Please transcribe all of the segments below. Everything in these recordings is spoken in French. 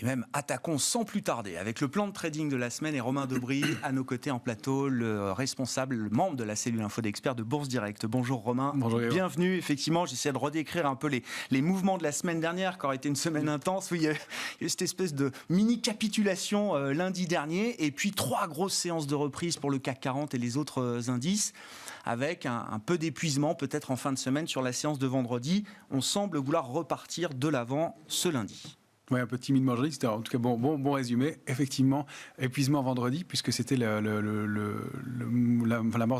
même, attaquons sans plus tarder avec le plan de trading de la semaine et Romain Debry à nos côtés en plateau, le responsable, le membre de la cellule info d'experts de Bourse Direct. Bonjour Romain, bonjour, bienvenue. Effectivement, j'essaie de redécrire un peu les mouvements de la semaine dernière, qui aurait été une semaine intense. Oui, il y a eu cette espèce de mini-capitulation lundi dernier et puis 3 grosses séances de reprise pour le CAC 40 et les autres indices, avec un peu d'épuisement peut-être en fin de semaine sur la séance de vendredi. On semble vouloir repartir de l'avant ce lundi. Oui, un peu timidement vendredi, c'était en tout cas bon résumé. Effectivement, épuisement vendredi, puisque c'était l'amorce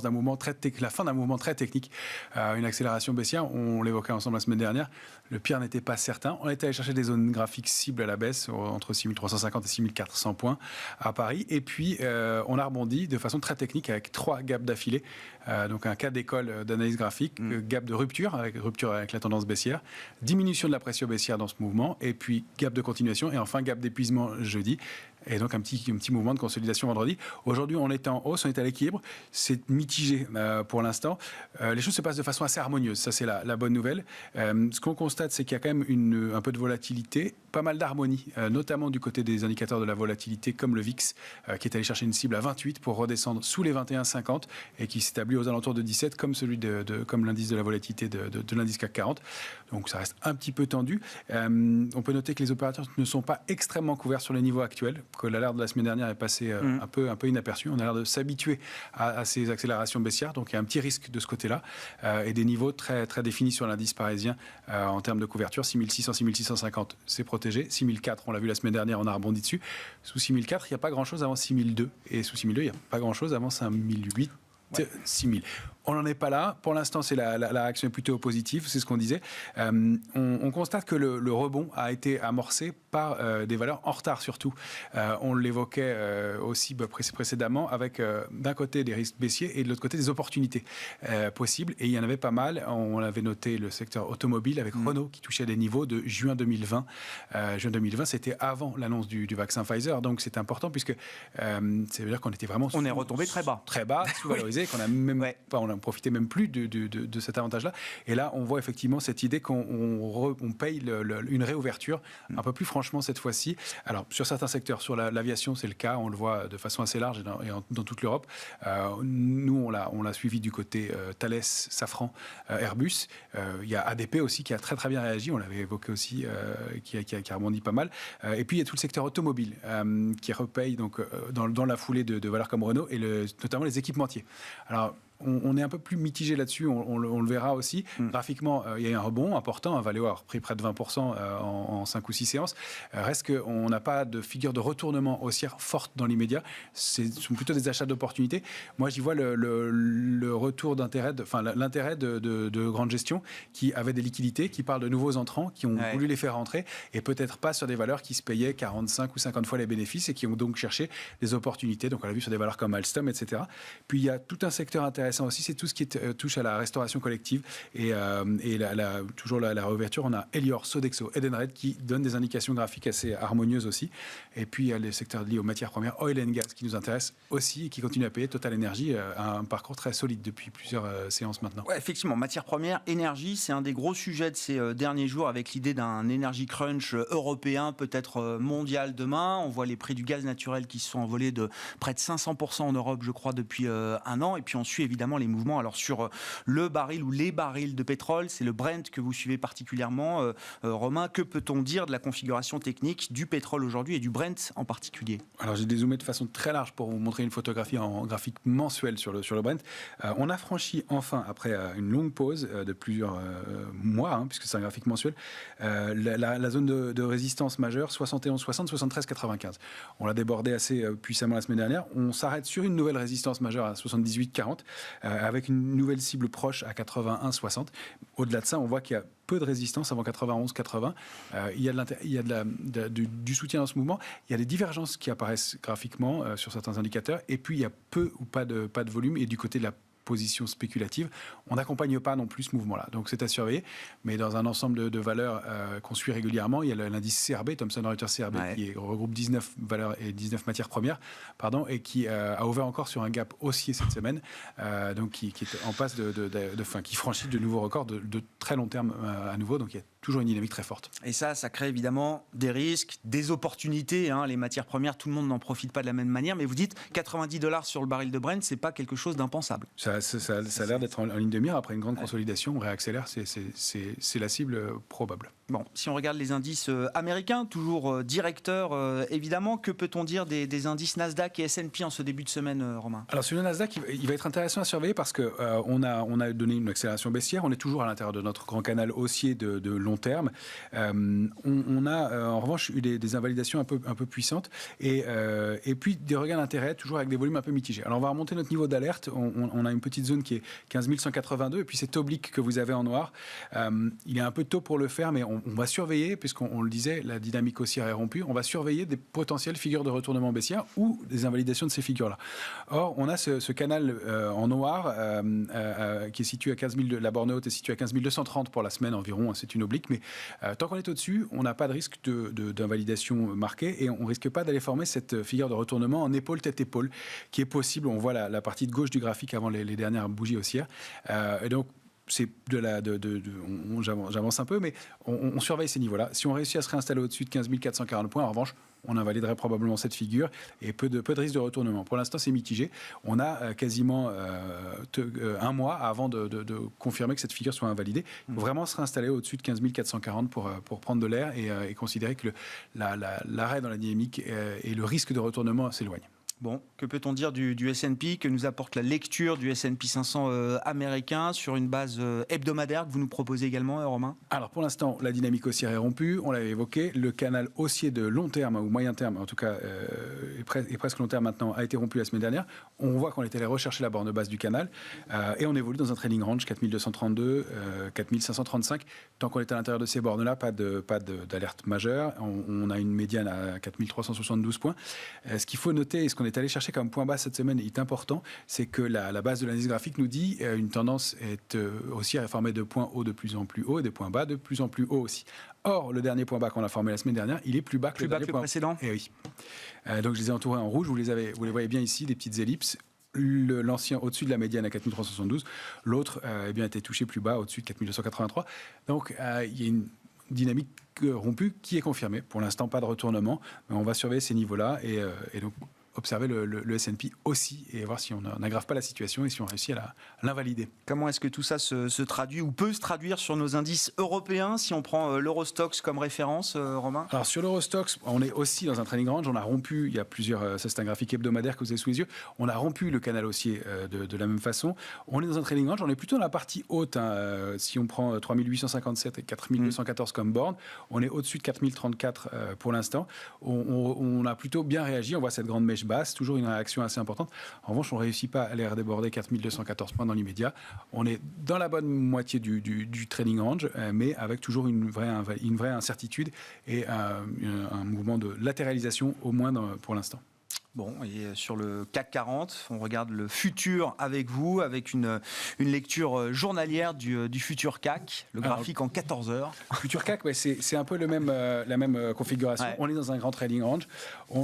d'un mouvement la fin d'un mouvement très technique, une accélération baissière. On l'évoquait ensemble la semaine dernière. Le pire n'était pas certain. On était allé chercher des zones graphiques cibles à la baisse, entre 6350 et 6400 points à Paris. Et puis, on a rebondi de façon très technique avec 3 gaps d'affilée. Donc, un cas d'école d'analyse graphique, gap de rupture avec la tendance baissière, diminution de la pression baissière dans ce mouvement, et puis gap de continuation, et enfin gap d'épuisement jeudi. Et donc un petit mouvement de consolidation vendredi. Aujourd'hui, on est en hausse, on est à l'équilibre. C'est mitigé pour l'instant. Les choses se passent de façon assez harmonieuse. Ça, c'est la bonne nouvelle. Ce qu'on constate, c'est qu'il y a quand même un peu de volatilité, pas mal d'harmonie, notamment du côté des indicateurs de la volatilité, comme le VIX, qui est allé chercher une cible à 28 pour redescendre sous les 21,50 et qui s'établit aux alentours de 17, comme celui comme l'indice de la volatilité de l'indice CAC 40. Donc ça reste un petit peu tendu. On peut noter que les opérateurs ne sont pas extrêmement couverts sur les niveaux actuels, que l'alerte de la semaine dernière est passée un peu inaperçue. On a l'air de s'habituer à ces accélérations baissières, donc il y a un petit risque de ce côté-là, et des niveaux très, très définis sur l'indice parisien en termes de couverture. 6600, 6650, c'est protégé. 6004, on l'a vu la semaine dernière, on a rebondi dessus. Sous 6004, il n'y a pas grand-chose avant 6002, et sous 6002, il n'y a pas grand-chose avant 5008. Ouais. 6000. On n'en est pas là. Pour l'instant, la réaction est plutôt positive, c'est ce qu'on disait. On constate que le rebond a été amorcé par des valeurs en retard surtout. On l'évoquait aussi précédemment avec d'un côté des risques baissiers et de l'autre côté des opportunités possibles. Et il y en avait pas mal. On avait noté le secteur automobile avec Renault qui touchait des niveaux de juin 2020. Juin 2020, c'était avant l'annonce du vaccin Pfizer. Donc c'est important puisque ça veut dire qu'on était vraiment... On est retombé très bas. Très bas, sous-valorisé, qu'on a même pas... On n'en profitait même plus de cet avantage-là. Et là, on voit effectivement cette idée qu'on paye une réouverture un peu plus franchement cette fois-ci. Alors, sur certains secteurs, sur l'aviation, c'est le cas. On le voit de façon assez large dans toute l'Europe. Nous, on l'a suivi du côté Thales, Safran, Airbus. Il y a ADP aussi qui a très très bien réagi. On l'avait évoqué aussi, qui a rebondi pas mal. Et puis, il y a tout le secteur automobile qui repaye donc, dans la foulée de valeurs comme Renault et notamment les équipementiers. Alors, on est un peu plus mitigé là-dessus, on le verra aussi. Graphiiquement, il y a eu un rebond important. Valeo a repris près de 20% en 5 ou 6 séances. Reste qu'on n'a pas de figure de retournement haussière forte dans l'immédiat. Ce sont plutôt des achats d'opportunités. Moi, j'y vois le retour d'intérêt, l'intérêt de grande gestion qui avaient des liquidités, qui parlent de nouveaux entrants, qui ont voulu les faire rentrer et peut-être pas sur des valeurs qui se payaient 45 ou 50 fois les bénéfices et qui ont donc cherché des opportunités. Donc, on l'a vu sur des valeurs comme Alstom, etc. Puis, il y a tout un secteur intéressant aussi, c'est tout ce qui touche à la restauration collective et toujours la réouverture. On a Elior, Sodexo, Edenred qui donnent des indications graphiques assez harmonieuses aussi. Et puis il y a les secteurs liés aux matières premières, oil and gas qui nous intéressent aussi et qui continuent à payer. Total Energy a un parcours très solide depuis plusieurs séances maintenant. Ouais, effectivement, matières premières, énergie, c'est un des gros sujets de ces derniers jours avec l'idée d'un énergie crunch européen, peut-être mondial demain. On voit les prix du gaz naturel qui se sont envolés de près de 500% en Europe, je crois, depuis un an. Et puis on suit évidemment les mouvements. Alors sur le baril ou les barils de pétrole, c'est le Brent que vous suivez particulièrement. Romain, que peut-on dire de la configuration technique du pétrole aujourd'hui et du Brent en particulier? Alors j'ai dézoomé de façon très large pour vous montrer une photographie en graphique mensuel sur le Brent. On a franchi enfin, après une longue pause de plusieurs mois, puisque c'est un graphique mensuel, la zone de résistance majeure 71,60, 73,95. On l'a débordé assez puissamment la semaine dernière. On s'arrête sur une nouvelle résistance majeure à 78,40. Avec une nouvelle cible proche à 81,60. Au-delà de ça, on voit qu'il y a peu de résistance avant 91,80. Il y a du soutien dans ce mouvement. Il y a des divergences qui apparaissent graphiquement sur certains indicateurs. Et puis, il y a peu ou pas de volume. Et du côté de la position spéculative, on n'accompagne pas non plus ce mouvement-là. Donc c'est à surveiller, mais dans un ensemble de valeurs qu'on suit régulièrement, il y a l'indice CRB, Thomson Reuters CRB, qui regroupe 19 valeurs et 19 matières premières, et qui a ouvert encore sur un gap haussier cette semaine, donc qui est en passe qui franchit de nouveaux records de très long terme à nouveau. Donc il y a toujours une dynamique très forte. Et ça crée évidemment des risques, des opportunités. Les matières premières, tout le monde n'en profite pas de la même manière. Mais vous dites $90 sur le baril de Brent, c'est pas quelque chose d'impensable. Ça a l'air d'être en ligne de mire. Après une grande consolidation, on réaccélère. C'est la cible probable. Bon, si on regarde les indices américains, toujours directeurs, évidemment, que peut-on dire des indices Nasdaq et S&P en ce début de semaine, Romain? Alors sur le Nasdaq, il va être intéressant à surveiller parce que on a donné une accélération baissière. On est toujours à l'intérieur de notre grand canal haussier de long terme. On a en revanche eu des invalidations un peu puissantes et puis des regains d'intérêt, toujours avec des volumes un peu mitigés. Alors on va remonter notre niveau d'alerte. On a une petite zone qui est 15 182 et puis cet oblique que vous avez en noir. Il est un peu tôt pour le faire, mais on va surveiller, puisqu'on le disait, la dynamique haussière est rompue, on va surveiller des potentielles figures de retournement baissière ou des invalidations de ces figures-là. Or, on a ce canal en noir qui est situé à 15 000, la borne haute est située à 15 230 pour la semaine environ, c'est une oblique, mais tant qu'on est au-dessus, on n'a pas de risque d'invalidation marquée et on ne risque pas d'aller former cette figure de retournement en épaule, tête-épaule, qui est possible. On voit la partie de gauche du graphique avant les dernières bougies haussières. Et donc, c'est j'avance un peu, mais on surveille ces niveaux-là. Si on réussit à se réinstaller au-dessus de 15 440 points, en revanche, on invaliderait probablement cette figure et peu de risque de retournement. Pour l'instant, c'est mitigé. On a quasiment un mois avant de confirmer que cette figure soit invalidée. Il faut vraiment se réinstaller au-dessus de 15 440 pour prendre de l'air et considérer que l'arrêt dans la dynamique et le risque de retournement s'éloignent. Bon, que peut-on dire du S&P, que nous apporte la lecture du S&P 500 américain sur une base hebdomadaire que vous nous proposez également, Romain? Alors pour l'instant, la dynamique haussière est rompue, on l'avait évoqué, le canal haussier de long terme ou moyen terme, en tout cas et presque long terme maintenant, a été rompu la semaine dernière. On voit qu'on est allé rechercher la borne basse du canal et on évolue dans un trading range 4232, 4535. Tant qu'on est à l'intérieur de ces bornes-là, pas d'alerte majeure. On a une médiane à 4372 points. Ce qu'il faut noter et ce qu'on est allé chercher comme point bas cette semaine est important, c'est que la base de l'analyse graphique nous dit une tendance est aussi à former de points hauts de plus en plus hauts et des points bas de plus en plus hauts aussi. Or, le dernier point bas qu'on a formé la semaine dernière, il est plus bas que le dernier point précédent. Et oui. Donc je les ai entourés en rouge, vous les voyez bien ici, des petites ellipses. L'ancien au-dessus de la médiane à 4372, l'autre était touché plus bas au-dessus de 4283. Donc il y a une dynamique rompue qui est confirmée. Pour l'instant, pas de retournement, mais on va surveiller ces niveaux-là et donc observer le S&P aussi et voir si on n'aggrave pas la situation et si on réussit à l'invalider. Comment est-ce que tout ça se traduit ou peut se traduire sur nos indices européens si on prend l'Eurostoxx comme référence, Romain? Alors sur l'Eurostoxx, on est aussi dans un trading range. On a rompu, il y a plusieurs, ça c'est un graphique hebdomadaire que vous avez sous les yeux, on a rompu le canal haussier de la même façon. On est dans un trading range, on est plutôt dans la partie haute. Si on prend 3857 et 4214 comme borne, on est au-dessus de 4034 pour l'instant. On a plutôt bien réagi, on voit cette grande mèche basse, toujours une réaction assez importante. En revanche, on ne réussit pas à aller redéborder 4214 points dans l'immédiat. On est dans la bonne moitié du trading range, mais avec toujours une vraie incertitude et un mouvement de latéralisation, au moins pour l'instant. Bon, et sur le CAC 40, on regarde le futur avec vous, avec une lecture journalière du futur CAC, le graphique en 14 heures. Futur CAC, c'est un peu la même configuration. Ouais. On est dans un grand trading range.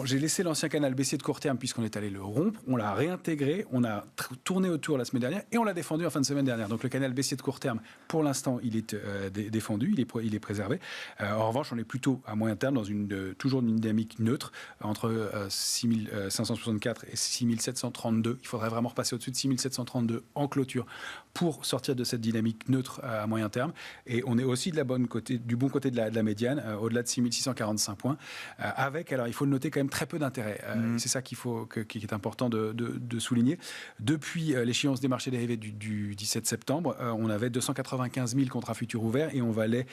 J'ai laissé l'ancien canal baissier de court terme puisqu'on est allé le rompre. On l'a réintégré, on a tourné autour la semaine dernière et on l'a défendu en fin de semaine dernière. Donc le canal baissier de court terme, pour l'instant, il est défendu, il est préservé. En revanche, on est plutôt à moyen terme dans toujours une dynamique neutre entre 6564 et 6732. Il faudrait vraiment repasser au-dessus de 6732 en clôture pour sortir de cette dynamique neutre à moyen terme. Et on est aussi du bon côté de la médiane, au-delà de 6645 points, avec, alors il faut le noter, quand même très peu d'intérêt. C'est ça qui est important de souligner. Depuis l'échéance des marchés dérivés du 17 septembre, on avait 295 000 contrats futurs ouverts et on valait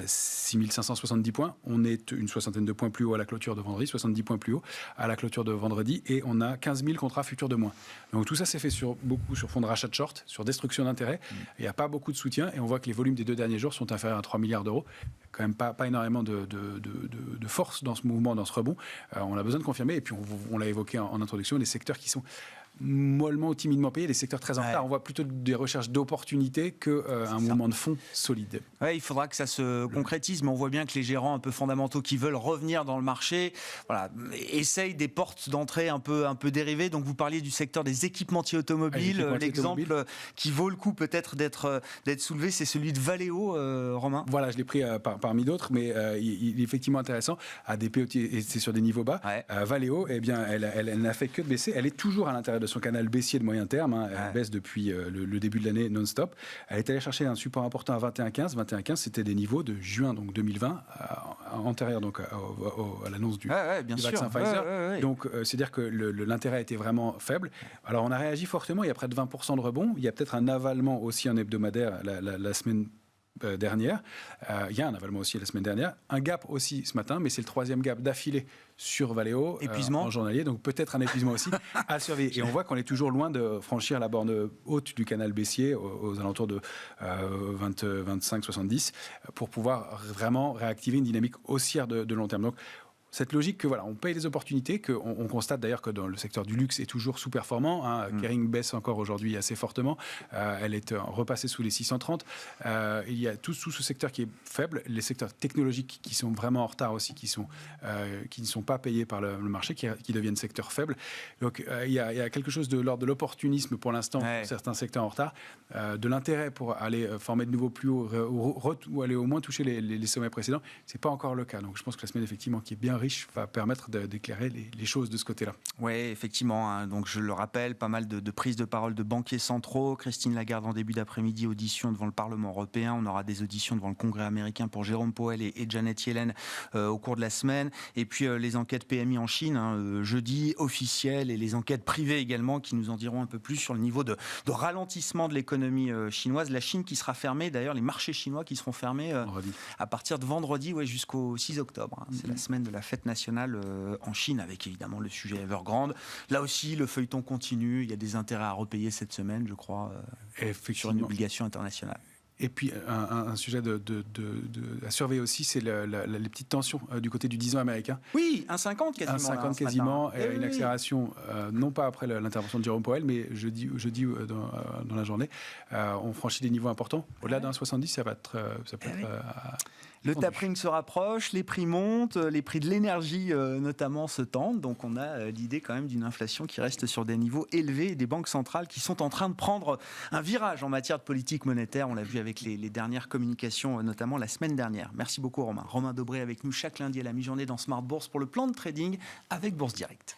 6570 points. On est une soixantaine de points plus haut à la clôture de vendredi, 70 points plus haut à la clôture de vendredi, et on a 15 000 contrats futurs de moins. Donc tout ça s'est fait beaucoup sur fond de rachat de short, sur destruction d'intérêt. Il n'y a pas beaucoup de soutien et on voit que les volumes des 2 derniers jours sont inférieurs à 3 milliards d'euros. Quand même pas énormément de force dans ce mouvement, dans ce rebond. On a besoin de confirmer, et puis on l'a évoqué en introduction, les secteurs qui sont mollement ou timidement payés, des secteurs très en retard. On voit plutôt des recherches d'opportunités qu'un mouvement de fond solide. Ouais, il faudra que ça se concrétise, mais on voit bien que les gérants un peu fondamentaux qui veulent revenir dans le marché, voilà, essayent des portes d'entrée un peu dérivées. Donc vous parliez du secteur des équipementiers automobiles. L'exemple qui vaut le coup peut-être d'être soulevé, c'est celui de Valeo, Romain. Voilà, je l'ai pris parmi d'autres, mais il est effectivement intéressant. ADP, et c'est sur des niveaux bas. Ouais. Valeo, eh bien, elle n'a fait que de baisser. Elle est toujours à l'intérieur de son canal baissier de moyen terme. Hein. Elle baisse depuis le début de l'année non-stop. Elle est allée chercher un support important à 21,15. 21,15, c'était des niveaux de juin donc 2020, antérieur donc à l'annonce du vaccin Pfizer. Donc, c'est-à-dire que l'intérêt était vraiment faible. Alors, on a réagi fortement. Il y a près de 20% de rebond. Il y a peut-être un avalement aussi en hebdomadaire la semaine dernière. Il y a un avalement aussi la semaine dernière. Un gap aussi ce matin, mais c'est le troisième gap d'affilée sur Valeo en journalier. Donc peut-être un épuisement aussi à surveiller. Et on voit qu'on est toujours loin de franchir la borne haute du canal baissier aux alentours de 25-70 pour pouvoir vraiment réactiver une dynamique haussière de long terme. Donc cette logique que on paye les opportunités, qu'on constate d'ailleurs que dans le secteur du luxe est toujours sous-performant. Kering baisse encore aujourd'hui assez fortement. Elle est repassée sous les 630. Il y a tout ce secteur qui est faible. Les secteurs technologiques qui sont vraiment en retard aussi, qui ne sont pas payés par le marché, qui deviennent secteurs faibles. Donc il y a quelque chose de l'ordre de l'opportunisme pour l'instant pour certains secteurs en retard, de l'intérêt pour aller former de nouveaux plus hauts ou aller au moins toucher les sommets précédents. C'est pas encore le cas. Donc je pense que la semaine effectivement qui est bien riche va permettre d'éclairer les choses de ce côté-là. Oui, effectivement. Hein. Donc, je le rappelle, pas mal de prises de parole de banquiers centraux. Christine Lagarde en début d'après-midi, audition devant le Parlement européen. On aura des auditions devant le Congrès américain pour Jérôme Powell et Janet Yellen au cours de la semaine. Et puis, les enquêtes PMI en Chine, jeudi, officielles, et les enquêtes privées également, qui nous en diront un peu plus sur le niveau de ralentissement de l'économie chinoise. La Chine qui sera fermée, d'ailleurs, les marchés chinois qui seront fermés à partir de vendredi jusqu'au 6 octobre. Hein. C'est la semaine de la fête nationale en Chine, avec évidemment le sujet Evergrande. Là aussi, le feuilleton continue. Il y a des intérêts à repayer cette semaine, je crois, sur une obligation internationale. Et puis, un sujet à surveiller aussi, c'est les petites tensions du côté du 10 ans américain. Oui, 1,50 quasiment. 1,50 quasiment, une accélération, non pas après l'intervention de Jérôme Powell, mais jeudi dans la journée. On franchit des niveaux importants. Au-delà d'un 70, ça peut être... Le tapering se rapproche, les prix montent, les prix de l'énergie notamment se tendent. Donc on a l'idée quand même d'une inflation qui reste sur des niveaux élevés et des banques centrales qui sont en train de prendre un virage en matière de politique monétaire. On l'a vu avec les dernières communications, notamment la semaine dernière. Merci beaucoup Romain. Romain Dobré avec nous chaque lundi à la mi-journée dans Smart Bourse pour le plan de trading avec Bourse Direct.